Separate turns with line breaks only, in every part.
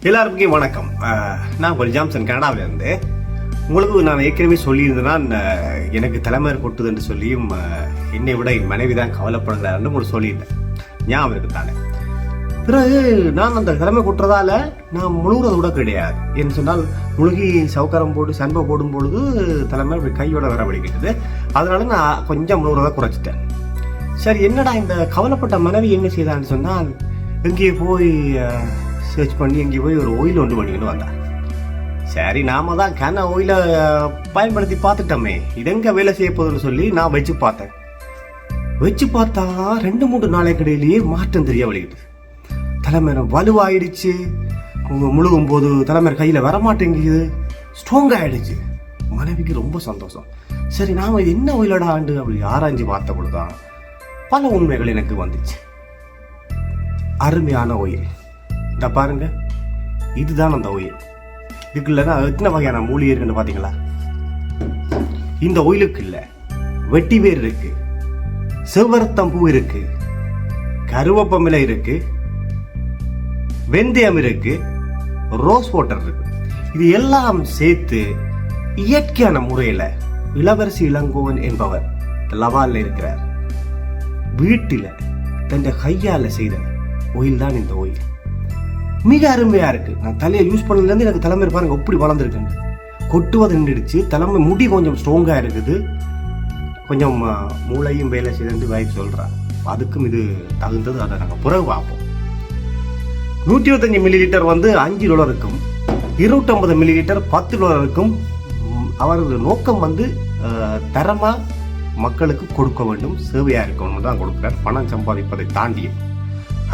எல்லாருக்கும் வணக்கம். நான் கொஞ்சம் ஜாம்சன் கனடாவில இருந்து. உங்களுக்கு நான் ஏற்கனவே சொல்லியிருந்தேன், எனக்கு தலைமை கொட்டுது என்று சொல்லியும் என்னை விட என் மனைவி தான் கவலைப்படுகிறாருன்னு உங்களுக்கு சொல்லியிருந்தேன். ஞாபகம் இருக்குதானே? பிறகு நான் அந்த தலைமை கொட்டுறதால நான் முழுகிறது கூட கிடையாது. என்று சொன்னால் முழுகி சவுக்காரம் போட்டு சன்பை போடும் பொழுது தலைமை அப்படி கையோட வர வலிக்கிட்டது. அதனால நான் கொஞ்சம் முழுகிறத குறைச்சிட்டேன். சரி, என்னடா இந்த கவலைப்பட்ட மனைவி என்ன செய்தான்னு சொன்னால், எங்கேயே போய் சர்ச் பண்ணி எங்கே போய் ஒரு ஆயில் ஒன்று பண்ணிக்கிட்டு வந்தான். சரி, நாம தான் கன ஆயிலை பயன்படுத்தி பார்த்துட்டோமே, இதெங்க வேலை செய்ய போகுதுன்னு சொல்லி நான் வச்சு பார்த்தேன். வச்சு பார்த்தா 2-3 நாளைக்கு இடையிலேயே மாற்றம் தெரிய வலிக்குது. தலைமையில வலுவாயிடுச்சு, முழுகும் போது தலைமையில கையில் வரமாட்டேங்குது, ஸ்ட்ராங் ஆயிடுச்சு. மனைவிக்கு ரொம்ப சந்தோஷம். சரி, நாம இது என்ன ஆயிலடா ஆண்டு அப்படி ஆராய்ச்சி பார்த்த பொழுதுதான் பல உண்மைகள் எனக்கு வந்துச்சு. அருமையான ஆயில் இந்த பாருங்க, இதுதான் அந்த ஆயில். இதுக்குள்ள எத்தனை வகையான மூலிகை இருக்குன்னு பாத்தீங்களா? இந்த ஆயிலுக்கு இல்ல வெட்டி வேர் இருக்கு, செவ்வரத்தம்பூ இருக்கு, கருவேப்பமிலை இருக்கு, வெந்தயம் இருக்கு, ரோஸ் வாட்டர் இருக்கு. இது எல்லாம் சேர்த்து இயற்கையான முறையில இளவரசி இளங்கோவன் என்பவர் லவால்ல இருக்கிறார் வீட்டில தன் கையால செய்த ஆயில் தான் இந்த ஆயில். மிக அருமையா இருக்கு. நான் தலையை யூஸ் பண்ணதுல இருந்து எனக்கு தலைமை பாருங்க எப்படி வளர்ந்துருக்கு. கொட்டுவது நின்றுடுச்சு, தலைமை முடி கொஞ்சம் ஸ்ட்ராங்கா இருக்குது, கொஞ்சம் மூளையும் வேலை செய்து வாய்ப்பு சொல்றான். அதுக்கும் இது தகுந்தது. அதை நாங்கள் பிறகு பார்ப்போம். 125 மில்லிலிட்டர் வந்து $5 இருக்கும், 250 மில்லிலிட்டர் $10 இருக்கும். அவரது நோக்கம் வந்து தரமா மக்களுக்கு கொடுக்க வேண்டும், சேவையா இருக்கணும் தான் கொடுக்கிறார். பணம் சம்பாதிப்பதை தாண்டியும்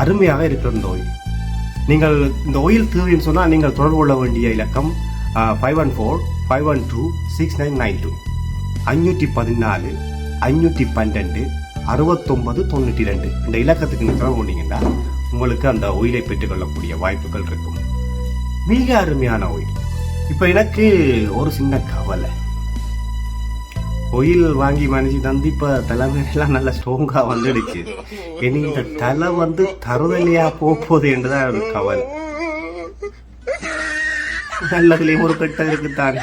அருமையாக இருக்கிற இந்த ஆயில். நீங்கள் இந்த ஆயில் தேவைன்னு சொன்னால் நீங்கள் தொடர்பு கொள்ள வேண்டிய இலக்கம் 514-512-6992 514 512 6992. இந்த இலக்கத்துக்கு நீங்கள் தொடர்பு கொண்டீங்கன்னா உங்களுக்கு அந்த ஆயிலை பெற்றுக்கொள்ளக்கூடிய வாய்ப்புகள் இருக்கும். மிக அருமையான ஆயில். இப்போ எனக்கு ஒரு சின்ன கவலை, ஆயில் வாங்கி மனுஷி தந்து இப்ப தலைமையெல்லாம் நல்ல ஸ்ட்ராங்கா வந்துடுச்சு. இனி இந்த தலை வந்து தருதலையா போகுது என்றுதான் ஒரு கவலை. நல்லதுலயும் ஒரு கட்டம் இருக்குத்தானே.